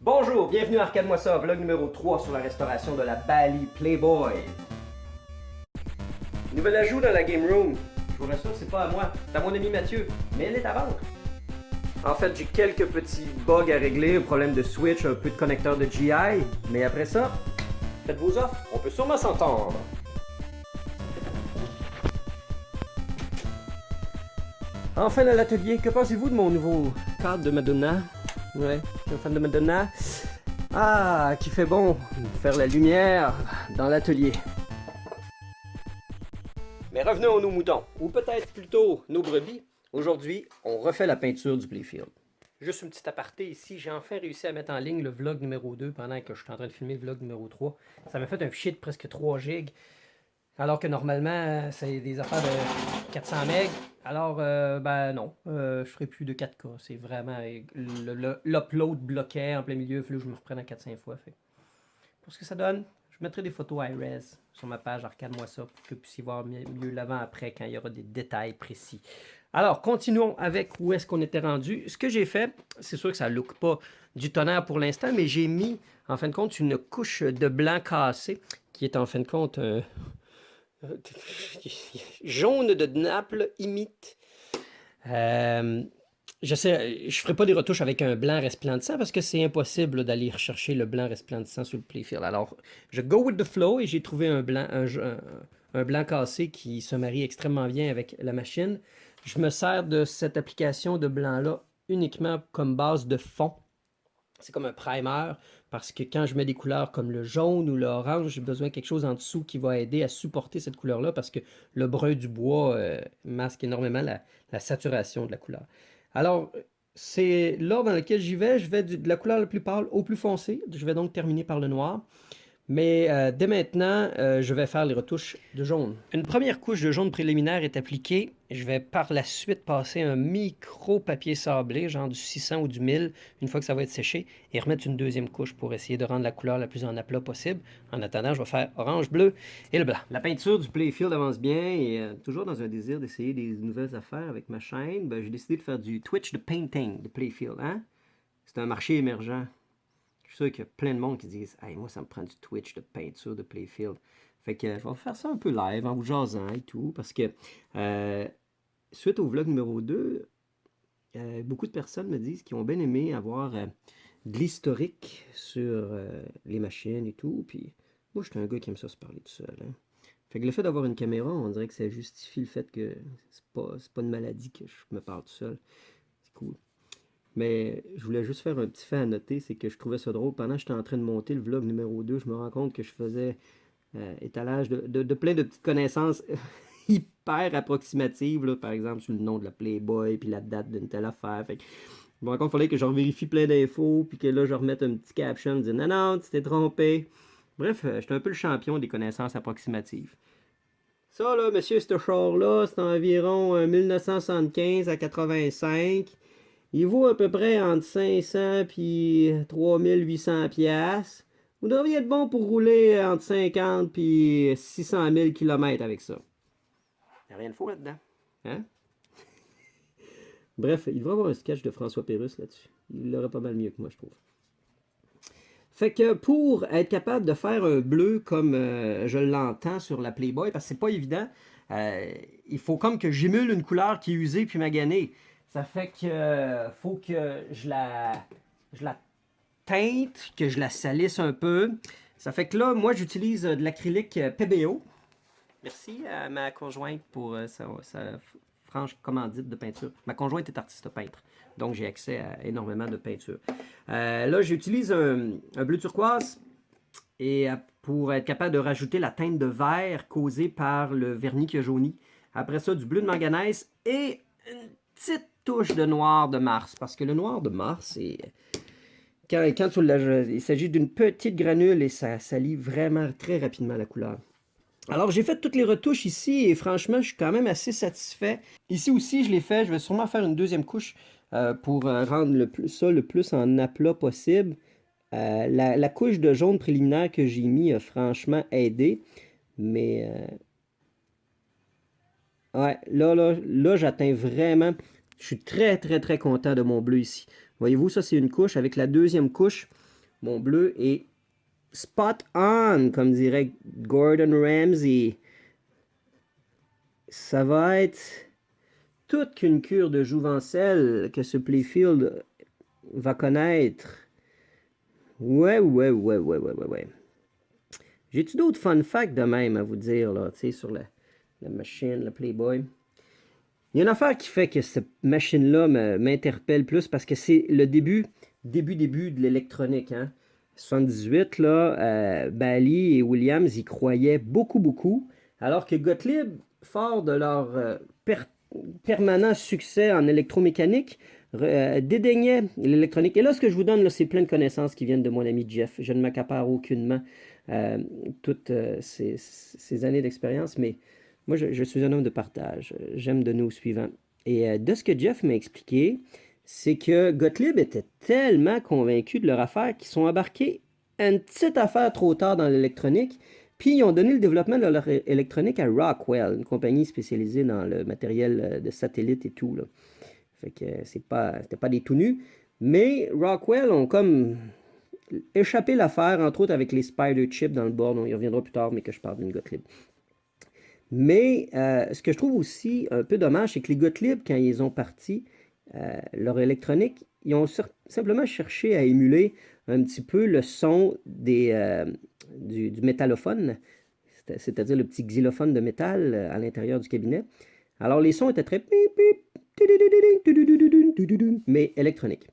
Bonjour, bienvenue à Arcade-moi ça, vlog numéro 3 sur la restauration de la Bally Playboy. Nouvel ajout dans la Game Room. Je vous rassure, c'est pas à moi, c'est à mon ami Mathieu, mais elle est à vendre. En fait, j'ai quelques petits bugs à régler, un problème de switch, un peu de connecteur de GI, mais après ça, faites vos offres, on peut sûrement s'entendre. Enfin à l'atelier, que pensez-vous de mon nouveau cadre de Madonna? Ouais, je suis un fan de Madonna. Ah, qui fait bon faire la lumière dans l'atelier. Mais revenons à nos moutons, ou peut-être plutôt nos brebis. Aujourd'hui, on refait la peinture du playfield. Juste une petite aparté ici, j'ai enfin réussi à mettre en ligne le vlog numéro 2 pendant que je suis en train de filmer le vlog numéro 3. Ça m'a fait un fichier de presque 3 gigs. Alors que normalement, c'est des affaires de 400 MB. Alors, ben non, je ferai plus de 4K. C'est vraiment l'upload bloqué en plein milieu. Il faut que je me reprenne à 400 fois. Fait. Pour ce que ça donne, je mettrai des photos high-res sur ma page Arcade-moi ça pour que vous puissiez voir mieux l'avant-après quand il y aura des détails précis. Alors, continuons avec où est-ce qu'on était rendu. Ce que j'ai fait, c'est sûr que ça ne look pas du tonnerre pour l'instant, mais j'ai mis, en fin de compte, une couche de blanc cassé qui est en fin de compte jaune de Naples imite. Je ferai pas des retouches avec un blanc resplendissant parce que c'est impossible d'aller rechercher le blanc resplendissant sur le playfield. Alors, je go with the flow et j'ai trouvé un blanc cassé qui se marie extrêmement bien avec la machine. Je me sers de cette application de blanc-là uniquement comme base de fond. C'est comme un primer parce que quand je mets des couleurs comme le jaune ou l'orange, j'ai besoin de quelque chose en dessous qui va aider à supporter cette couleur-là parce que le brun du bois masque énormément la saturation de la couleur. Alors, c'est l'ordre dans lequel j'y vais. Je vais de la couleur la plus pâle au plus foncé. Je vais donc terminer par le noir. Mais dès maintenant, je vais faire les retouches de jaune. Une première couche de jaune préliminaire est appliquée. Je vais par la suite passer un micro papier sablé, genre du 600 ou du 1000, une fois que ça va être séché, et remettre une deuxième couche pour essayer de rendre la couleur la plus en aplat possible. En attendant, je vais faire orange, bleu et le blanc. La peinture du playfield avance bien et toujours dans un désir d'essayer des nouvelles affaires avec ma chaîne, j'ai décidé de faire du Twitch de painting de playfield. Hein? C'est un marché émergent. Je suis sûr qu'il y a plein de monde qui disent hey, moi, ça me prend du Twitch de peinture de playfield. Fait que je vais faire ça un peu live, en vous jasant et tout, parce que suite au vlog numéro 2, beaucoup de personnes me disent qu'ils ont bien aimé avoir de l'historique sur les machines et tout. Puis moi, je suis un gars qui aime ça se parler tout seul. Hein. Fait que le fait d'avoir une caméra, on dirait que ça justifie le fait que c'est pas une maladie que je me parle tout seul. C'est cool. Mais je voulais juste faire un petit fait à noter, c'est que je trouvais ça drôle. Pendant que j'étais en train de monter le vlog numéro 2, je me rends compte que je faisais étalage de plein de petites connaissances hyper approximatives, là, par exemple sur le nom de la Playboy, puis la date d'une telle affaire. Fait que, je me rends compte qu'il fallait que je revérifie plein d'infos, puis que là, je remette un petit caption, disant non, non, tu t'es trompé. Bref, j'étais un peu le champion des connaissances approximatives. Ça, là, monsieur, ce char-là, c'est environ 1975 à 85. Il vaut à peu près entre 500 et 3800 piastres. Vous devriez être bon pour rouler entre 50 et 600 000 km avec ça. Il n'y a rien de faux là-dedans. Hein? Bref, il devrait y avoir un sketch de François Pérusse là-dessus. Il l'aurait pas mal mieux que moi, je trouve. Fait que pour être capable de faire un bleu comme je l'entends sur la Playboy, parce que c'est pas évident, il faut comme que j'émule une couleur qui est usée puis maganée. Ça fait que faut que je la teinte, que je la salisse un peu. Ça fait que là, moi, j'utilise de l'acrylique PBO. Merci à ma conjointe pour sa franche commandite de peinture. Ma conjointe est artiste peintre, donc j'ai accès à énormément de peinture. Là, j'utilise un bleu turquoise et pour être capable de rajouter la teinte de vert causée par le vernis qui a jauni. Après ça, du bleu de manganèse et une petite touche de noir de Mars. Parce que le noir de Mars, c'est... Quand tu il s'agit d'une petite granule et ça salit vraiment très rapidement la couleur. Alors, j'ai fait toutes les retouches ici et franchement, je suis quand même assez satisfait. Ici aussi, je l'ai fait. Je vais sûrement faire une deuxième couche pour rendre ça le plus en aplat possible. La couche de jaune préliminaire que j'ai mis a franchement aidé. Mais ouais, là j'atteins vraiment. Je suis très, très, très content de mon bleu ici. Voyez-vous, ça, c'est une couche. Avec la deuxième couche, mon bleu est spot on, comme dirait Gordon Ramsay. Ça va être toute qu'une cure de jouvencelle que ce Playfield va connaître. Ouais. J'ai-tu d'autres fun facts de même à vous dire, là, tu sais, sur la machine, le Playboy? Il y a une affaire qui fait que cette machine-là m'interpelle plus parce que c'est le début de l'électronique, hein. 78, là, Bally et Williams y croyaient beaucoup, alors que Gottlieb, fort de leur permanent succès en électromécanique, dédaignait l'électronique. Et là, ce que je vous donne, là, c'est plein de connaissances qui viennent de mon ami Jeff. Je ne m'accapare aucunement toutes ces années d'expérience, mais moi, je suis un homme de partage. J'aime donner au suivant. Et de ce que Jeff m'a expliqué, c'est que Gottlieb était tellement convaincu de leur affaire qu'ils sont embarqués une petite affaire trop tard dans l'électronique, puis ils ont donné le développement de leur électronique à Rockwell, une compagnie spécialisée dans le matériel de satellite et tout, là. Fait que c'était pas des tout nus, mais Rockwell ont comme échappé l'affaire, entre autres avec les Spider Chips dans le board, on y reviendra plus tard, mais que je parle d'une Gottlieb. Mais ce que je trouve aussi un peu dommage, c'est que les Gottlieb, quand ils ont parti leur électronique, ils ont simplement cherché à émuler un petit peu le son du métallophone, c'est-à-dire le petit xylophone de métal à l'intérieur du cabinet. Alors les sons étaient très mais électroniques.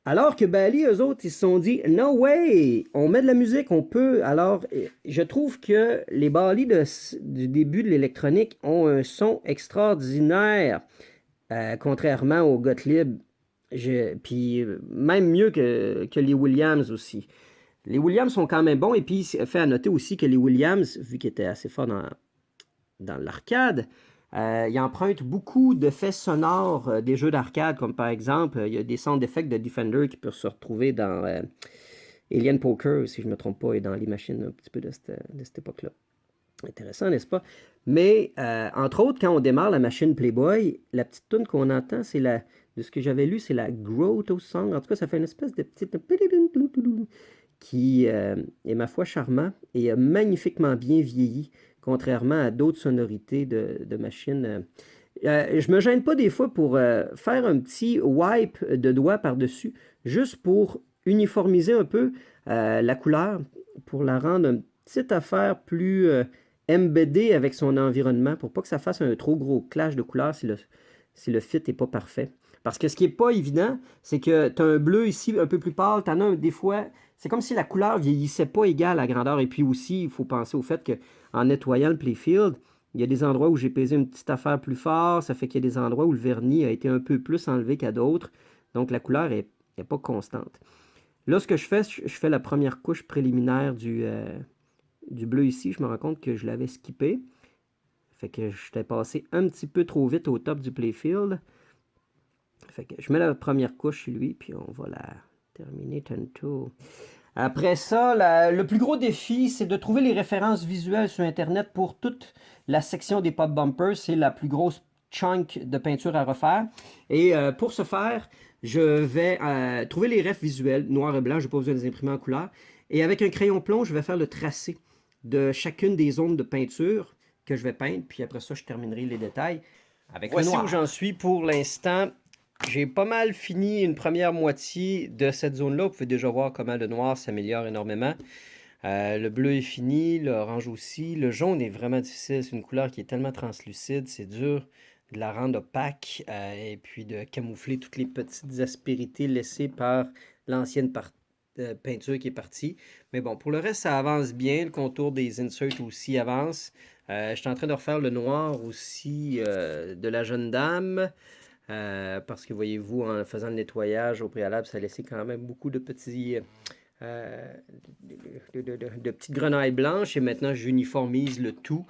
Alors que Bally, eux autres, ils se sont dit « No way! On met de la musique, on peut. » Alors, je trouve que les Bally du début de l'électronique ont un son extraordinaire, contrairement aux Gottlieb. Puis même mieux que les Williams aussi. Les Williams sont quand même bons, et puis fait à noter aussi que les Williams, vu qu'ils étaient assez forts dans l'arcade, il emprunte beaucoup d'effets sonores des jeux d'arcade, comme par exemple, il y a des sound effects de Defender qui peuvent se retrouver dans Alien Poker, si je ne me trompe pas, et dans les machines un petit peu de cette époque-là. Intéressant, n'est-ce pas? Mais, entre autres, quand on démarre la machine Playboy, la petite tune qu'on entend, c'est de ce que j'avais lu, c'est la Grotto Song. En tout cas, ça fait une espèce de petite qui est, ma foi, charmant et a magnifiquement bien vieilli, contrairement à d'autres sonorités de machines. Je me gêne pas des fois pour faire un petit wipe de doigt par-dessus, juste pour uniformiser un peu la couleur, pour la rendre une petite affaire plus embeddée avec son environnement, pour pas que ça fasse un trop gros clash de couleurs si le fit n'est pas parfait. Parce que ce qui n'est pas évident, c'est que tu as un bleu ici un peu plus pâle, tu en as des fois, c'est comme si la couleur vieillissait pas égale à la grandeur. Et puis aussi, il faut penser au fait qu'en nettoyant le Playfield, il y a des endroits où j'ai pesé une petite affaire plus fort, ça fait qu'il y a des endroits où le vernis a été un peu plus enlevé qu'à d'autres, donc la couleur n'est pas constante. Là, ce que je fais la première couche préliminaire du bleu ici, je me rends compte que je l'avais skippé, fait que j'étais passé un petit peu trop vite au top du Playfield. Fait que je mets la première couche chez lui, puis on va la terminer tantôt. Après ça, le plus gros défi, c'est de trouver les références visuelles sur Internet pour toute la section des pop bumpers. C'est la plus grosse chunk de peinture à refaire. Et pour ce faire, je vais trouver les refs visuels, noir et blanc. Je n'ai pas besoin de les imprimer en couleur. Et avec un crayon plomb, je vais faire le tracé de chacune des zones de peinture que je vais peindre. Puis après ça, je terminerai les détails avec le noir. Voici où j'en suis pour l'instant. J'ai pas mal fini une première moitié de cette zone-là. Vous pouvez déjà voir comment le noir s'améliore énormément. Le bleu est fini, l'orange aussi. Le jaune est vraiment difficile. C'est une couleur qui est tellement translucide. C'est dur de la rendre opaque et puis de camoufler toutes les petites aspérités laissées par l'ancienne peinture qui est partie. Mais bon, pour le reste, ça avance bien. Le contour des inserts aussi avance. Je suis en train de refaire le noir aussi de la jeune dame. Parce que voyez-vous, en faisant le nettoyage au préalable, ça laissait quand même beaucoup de petits de petites grenailles blanches, et maintenant j'uniformise le tout.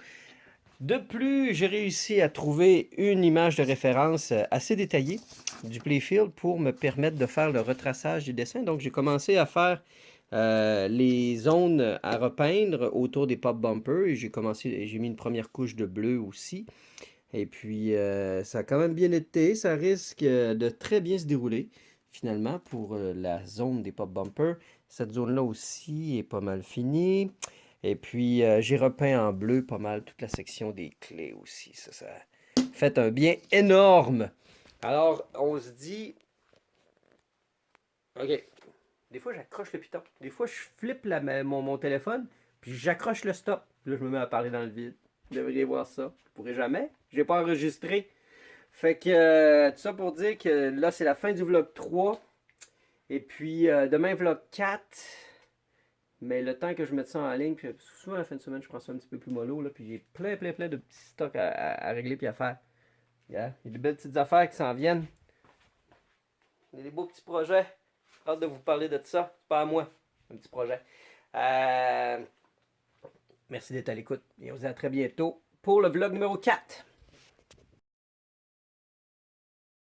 De plus, j'ai réussi à trouver une image de référence assez détaillée du Playfield pour me permettre de faire le retraçage du dessin. Donc j'ai commencé à faire les zones à repeindre autour des pop bumpers, et j'ai mis une première couche de bleu aussi. Et puis, ça a quand même bien été. Ça risque de très bien se dérouler. finalement, pour la zone des pop bumpers. Cette zone-là aussi est pas mal finie. Et puis, j'ai repeint en bleu pas mal toute la section des clés aussi. Ça fait un bien énorme. Alors, on se dit... OK. Des fois, j'accroche le piton. Des fois, je flippe mon téléphone, puis j'accroche le stop. Puis là, je me mets à parler dans le vide. Vous devriez voir ça. Je pourrais jamais. J'ai pas enregistré. Fait que, tout ça pour dire que là, c'est la fin du vlog 3. Et puis, demain, vlog 4. Mais le temps que je mette ça en ligne, puis souvent la fin de semaine, je prends ça un petit peu plus mollo, là, puis j'ai plein de petits stocks à régler puis à faire. Yeah. Il y a de belles petites affaires qui s'en viennent. Il y a des beaux petits projets. Hâte de vous parler de ça. C'est pas à moi, un petit projet. Merci d'être à l'écoute et on se dit à très bientôt pour le vlog numéro 4.